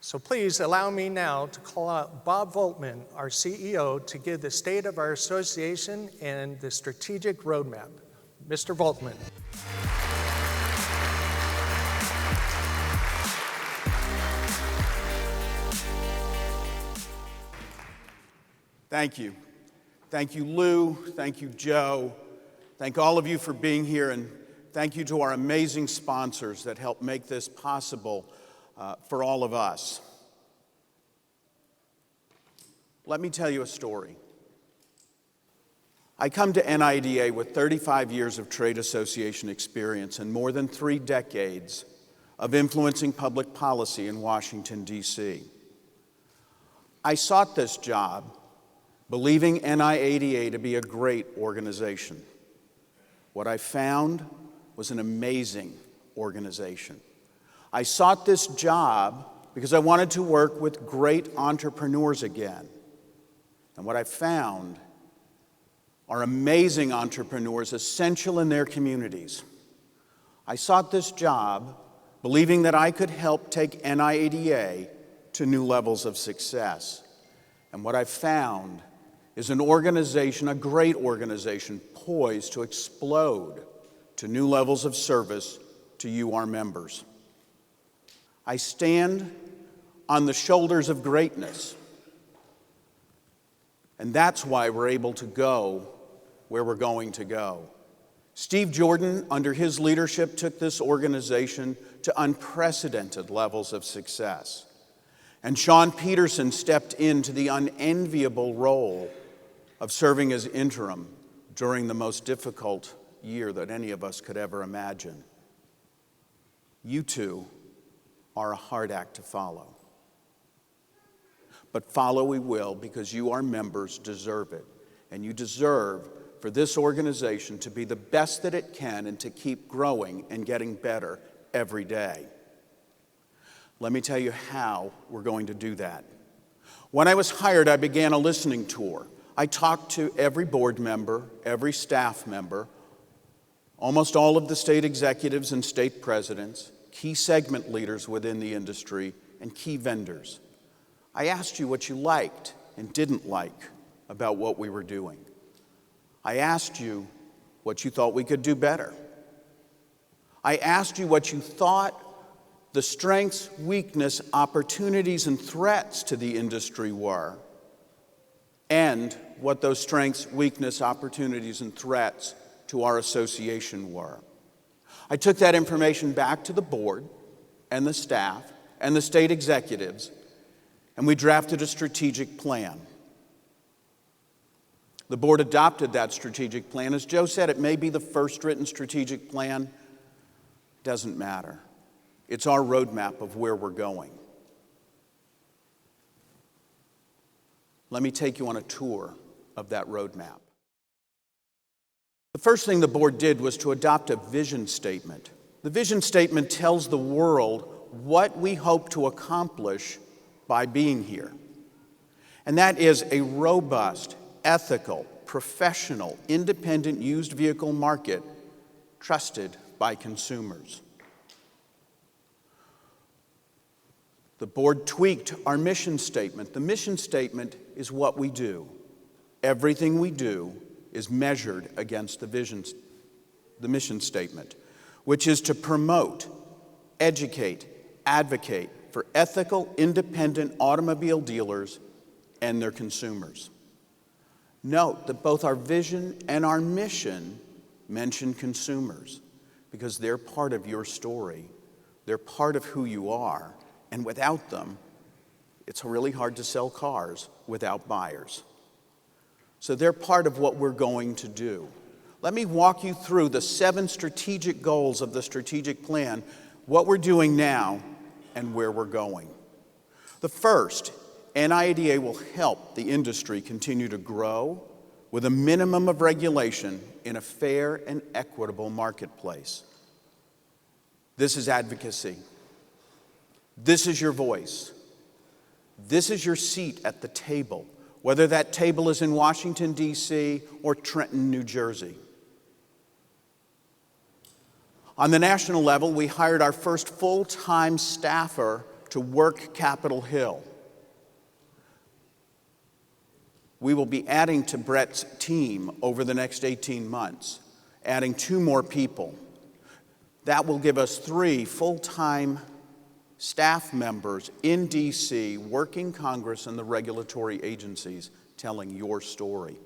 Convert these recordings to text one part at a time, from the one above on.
So please allow me now to call out Bob Voltmann, our CEO, to give the state of our association and the strategic roadmap. Mr. Voltmann. Thank you. Thank you, Lou. Thank you, Joe. Thank all of you for being here, and thank you to our amazing sponsors that help make this possible for all of us. Let me tell you a story. I come to NIADA with 35 years of trade association experience and more than 3 decades of influencing public policy in Washington, D.C. I sought this job believing NIADA to be a great organization. What I found was an amazing organization. I sought this job because I wanted to work with great entrepreneurs again. And what I found are amazing entrepreneurs essential in their communities. I sought this job believing that I could help take NIADA to new levels of success. And what I found is an organization, a great organization, poised to explode to new levels of service to you, our members. I stand on the shoulders of greatness, and that's why we're able to go where we're going to go. Steve Jordan, under his leadership, took this organization to unprecedented levels of success. And Sean Peterson stepped into the unenviable role of serving as interim during the most difficult year that any of us could ever imagine. You two are a hard act to follow. But follow we will, because you, our members, deserve it. And you deserve for this organization to be the best that it can and to keep growing and getting better every day. Let me tell you how we're going to do that. When I was hired, I began a listening tour. I talked to every board member, every staff member, almost all of the state executives and state presidents, key segment leaders within the industry, and key vendors. I asked you what you liked and didn't like about what we were doing. I asked you what you thought we could do better. I asked you what you thought the strengths, weakness, opportunities, and threats to the industry were, and what those strengths, weakness, opportunities, and threats to our association were. I took that information back to the board and the staff and the state executives, and we drafted a strategic plan. The board adopted that strategic plan. As Joe said, it may be the first written strategic plan. Doesn't matter. It's our roadmap of where we're going. Let me take you on a tour of that roadmap. The first thing the board did was to adopt a vision statement. The vision statement tells the world what we hope to accomplish by being here. And that is a robust, ethical, professional, independent used vehicle market trusted by consumers. The board tweaked our mission statement. The mission statement is what we do. Everything we do is measured against the mission statement, which is to promote, educate, advocate for ethical, independent automobile dealers and their consumers. Note that both our vision and our mission mention consumers, because they're part of your story. They're part of who you are. And without them, it's really hard to sell cars without buyers. So they're part of what we're going to do. Let me walk you through the 7 strategic goals of the strategic plan, what we're doing now, and where we're going. The first, NIADA will help the industry continue to grow with a minimum of regulation in a fair and equitable marketplace. This is advocacy. This is your voice. This is your seat at the table, whether that table is in Washington, D.C. or Trenton, New Jersey. On the national level, we hired our first full-time staffer to work Capitol Hill. We will be adding to Brett's team over the next 18 months, adding 2 more people. That will give us 3 full-time staff members in D.C. working Congress and the regulatory agencies telling your story.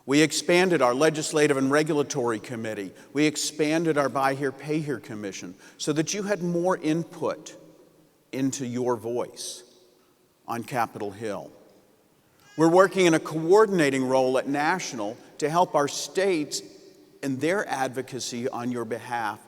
We expanded our Legislative and Regulatory Committee. We expanded our Buy Here, Pay Here Commission so that you had more input into your voice on Capitol Hill. We're working in a coordinating role at national to help our states in their advocacy on your behalf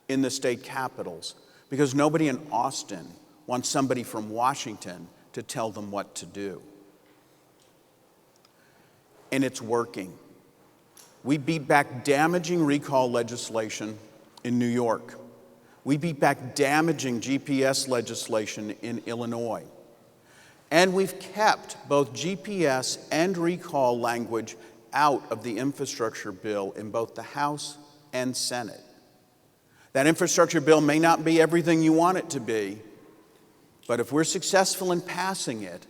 in the state capitals, because nobody in Austin wants somebody from Washington to tell them what to do. And it's working. We beat back damaging recall legislation in New York. We beat back damaging GPS legislation in Illinois. And we've kept both GPS and recall language out of the infrastructure bill in both the House and Senate. That infrastructure bill may not be everything you want it to be, but if we're successful in passing it,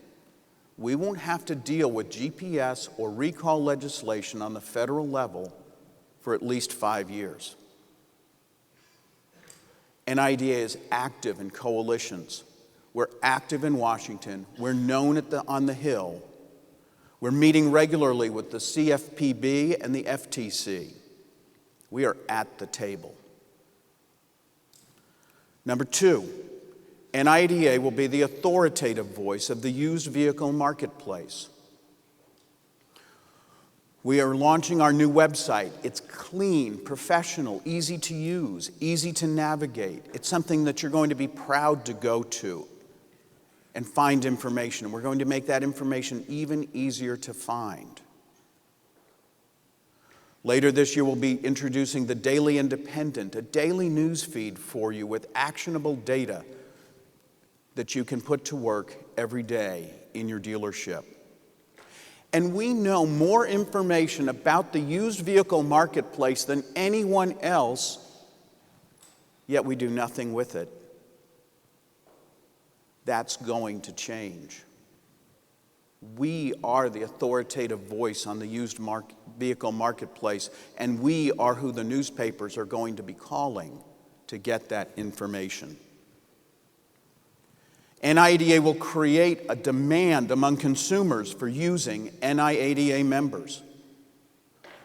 we won't have to deal with GPS or recall legislation on the federal level for at least 5 years. NIADA is active in coalitions. We're active in Washington. We're known on the Hill. We're meeting regularly with the CFPB and the FTC. We are at the table. Number 2, NIADA will be the authoritative voice of the used vehicle marketplace. We are launching our new website. It's clean, professional, easy to use, easy to navigate. It's something that you're going to be proud to go to and find information. We're going to make that information even easier to find. Later this year, we'll be introducing the Daily Independent, a daily news feed for you with actionable data that you can put to work every day in your dealership. And we know more information about the used vehicle marketplace than anyone else, yet we do nothing with it. That's going to change. We are the authoritative voice on the used vehicle marketplace, and we are who the newspapers are going to be calling to get that information. NIADA will create a demand among consumers for using NIADA members.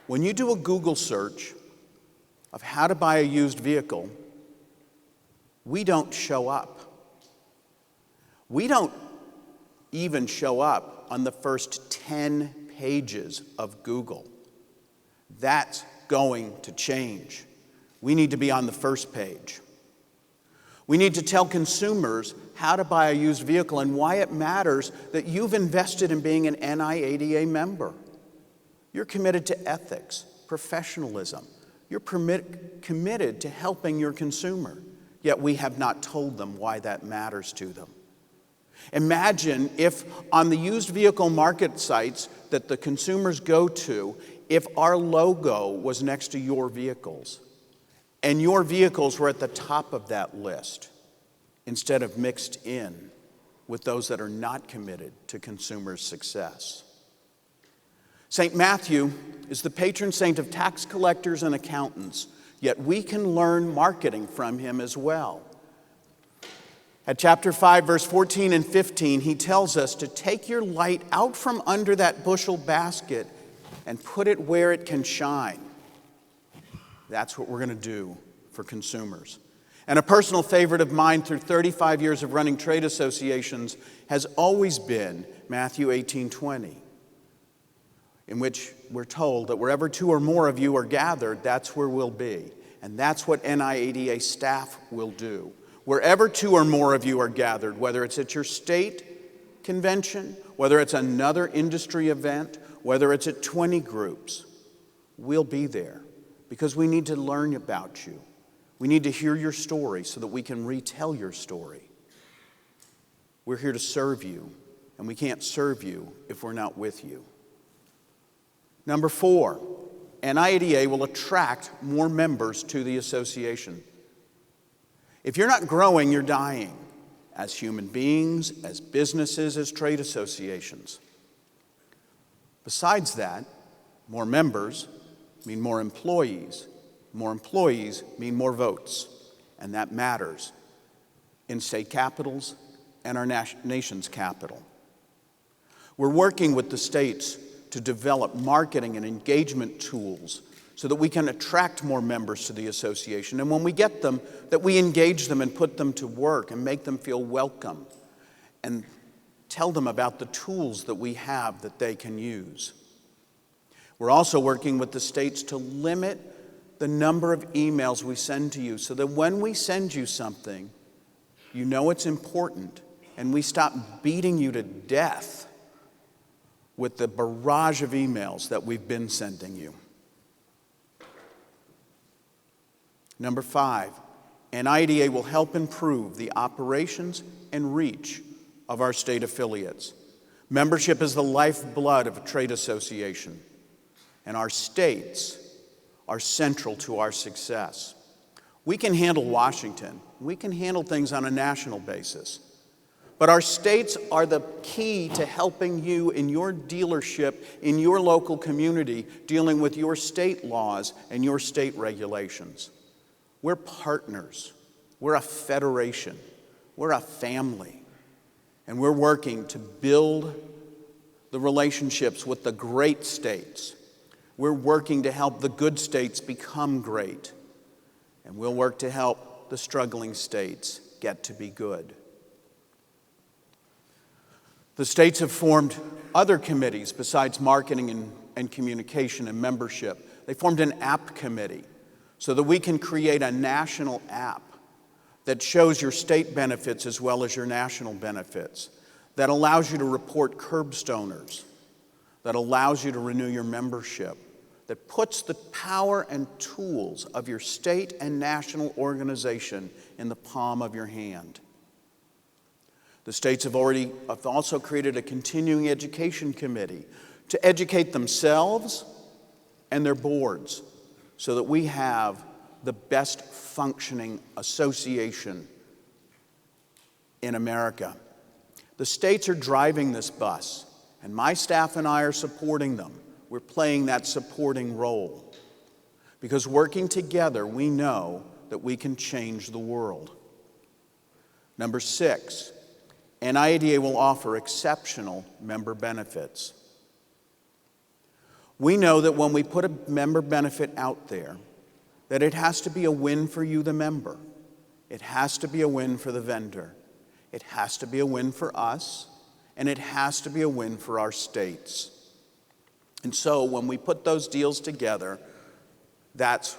When you do a Google search of how to buy a used vehicle, we don't show up. We don't even show up on the first 10 pages of Google. That's going to change. We need to be on the first page. We need to tell consumers how to buy a used vehicle and why it matters that you've invested in being an NIADA member. You're committed to ethics, professionalism. You're committed to helping your consumer, yet we have not told them why that matters to them. Imagine if on the used vehicle market sites that the consumers go to, if our logo was next to your vehicles, and your vehicles were at the top of that list instead of mixed in with those that are not committed to consumers' success. St. Matthew is the patron saint of tax collectors and accountants, yet we can learn marketing from him as well. At chapter 5, verse 14 and 15, he tells us to take your light out from under that bushel basket and put it where it can shine. That's what we're going to do for consumers. And a personal favorite of mine through 35 years of running trade associations has always been Matthew 18:20, in which we're told that wherever 2 or more of you are gathered, that's where we'll be. And that's what NIADA staff will do. Wherever 2 or more of you are gathered, whether it's at your state convention, whether it's another industry event, whether it's at 20 groups, we'll be there because we need to learn about you. We need to hear your story so that we can retell your story. We're here to serve you, and we can't serve you if we're not with you. Number 4, NIADA will attract more members to the association. If you're not growing, you're dying. as human beings, as businesses, as trade associations. Besides that, more members mean more employees. More employees mean more votes, and that matters in state capitals and our nation's capital. We're working with the states to develop marketing and engagement tools so that we can attract more members to the association. And when we get them, that we engage them and put them to work and make them feel welcome and tell them about the tools that we have that they can use. We're also working with the states to limit the number of emails we send to you so that when we send you something, you know it's important, and we stop beating you to death with the barrage of emails that we've been sending you. Number 5, NIADA will help improve the operations and reach of our state affiliates. Membership is the lifeblood of a trade association, and our states are central to our success. We can handle Washington. We can handle things on a national basis. But our states are the key to helping you in your dealership, in your local community, dealing with your state laws and your state regulations. We're partners. We're a federation. We're a family. And we're working to build the relationships with the great states. We're working to help the good states become great. And we'll work to help the struggling states get to be good. The states have formed other committees besides marketing and communication and membership. They formed an app committee so that we can create a national app that shows your state benefits as well as your national benefits, that allows you to report curbstoners, that allows you to renew your membership, that puts the power and tools of your state and national organization in the palm of your hand. The states have also created a continuing education committee to educate themselves and their boards so that we have the best functioning association in America. The states are driving this bus, and my staff and I are supporting them. We're playing that supporting role because working together, we know that we can change the world. Number 6, NIADA will offer exceptional member benefits. We know that when we put a member benefit out there, that it has to be a win for you, the member. It has to be a win for the vendor. It has to be a win for us, and it has to be a win for our states. And so when we put those deals together, that's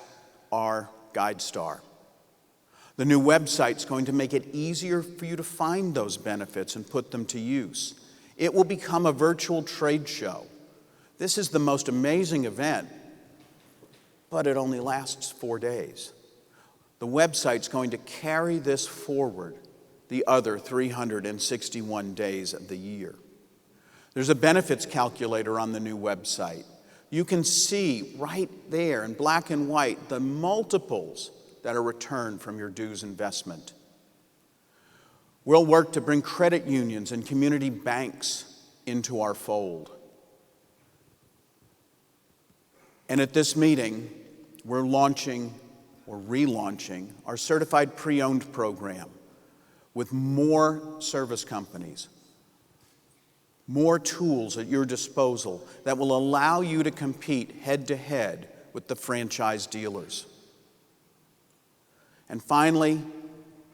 our guide star. The new website's going to make it easier for you to find those benefits and put them to use. It will become a virtual trade show. This is the most amazing event, but it only lasts 4 days. The website's going to carry this forward the other 361 days of the year. There's a benefits calculator on the new website. You can see right there in black and white the multiples that are returned from your dues investment. We'll work to bring credit unions and community banks into our fold. And at this meeting, we're launching or relaunching our certified pre-owned program with more service companies, more tools at your disposal that will allow you to compete head-to-head with the franchise dealers. And finally,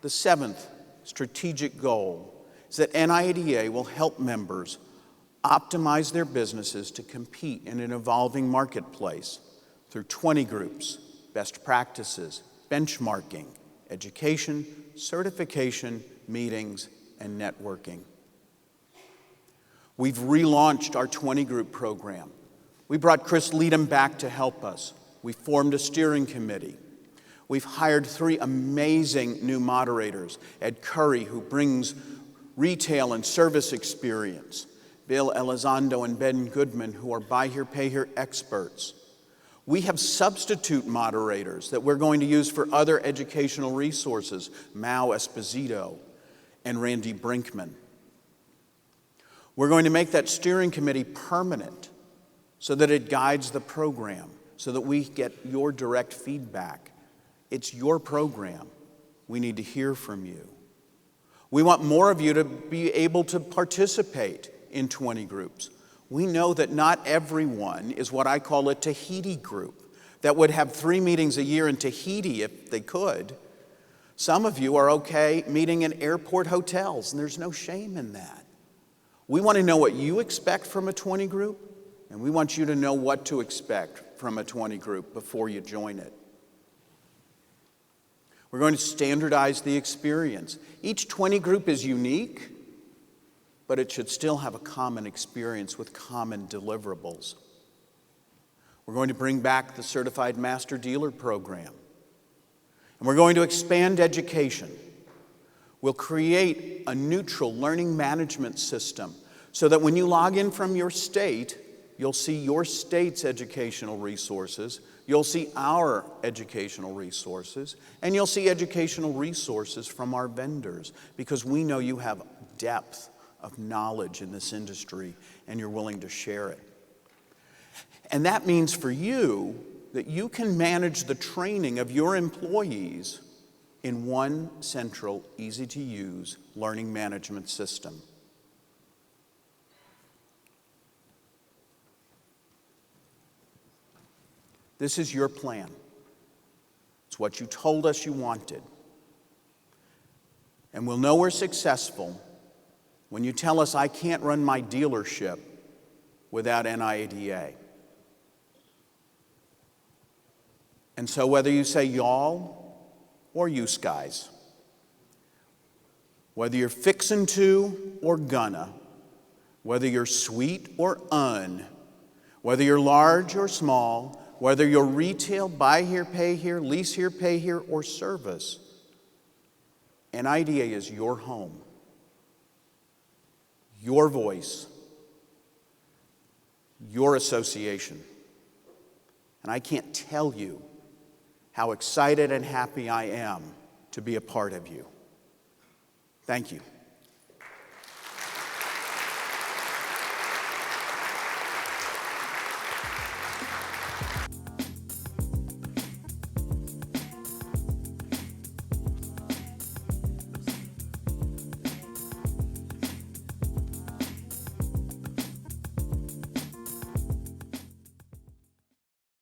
the 7th strategic goal is that NIADA will help members optimize their businesses to compete in an evolving marketplace through 20 groups, best practices, benchmarking, education, certification, meetings, and networking. We've relaunched our 20-group program. We brought Chris Leadham back to help us. We formed a steering committee. We've hired 3 amazing new moderators, Ed Curry, who brings retail and service experience, Bill Elizondo and Ben Goodman, who are buy here, pay here experts. We have substitute moderators that we're going to use for other educational resources, Mao Esposito, and Randy Brinkman. We're going to make that steering committee permanent so that it guides the program, so that we get your direct feedback. It's your program. We need to hear from you. We want more of you to be able to participate in 20 groups. We know that not everyone is what I call a Tahiti group that would have 3 meetings a year in Tahiti if they could. Some of you are okay meeting in airport hotels, and there's no shame in that. We want to know what you expect from a 20 group, and we want you to know what to expect from a 20 group before you join it. We're going to standardize the experience. Each 20 group is unique, but it should still have a common experience with common deliverables. We're going to bring back the Certified Master Dealer program. And we're going to expand education. We'll create a neutral learning management system so that when you log in from your state, you'll see your state's educational resources, you'll see our educational resources, and you'll see educational resources from our vendors, because we know you have depth of knowledge in this industry and you're willing to share it. And that means for you that you can manage the training of your employees in one central, easy-to-use learning management system. This is your plan. It's what you told us you wanted. And we'll know we're successful when you tell us I can't run my dealership without NIADA. And so whether you say y'all or you guys, whether you're fixin' to or gonna, whether you're sweet or whether you're large or small, whether you're retail, buy here, pay here, lease here, pay here, or service, NIADA is your home, your voice, your association. And I can't tell you how excited and happy I am to be a part of you. Thank you.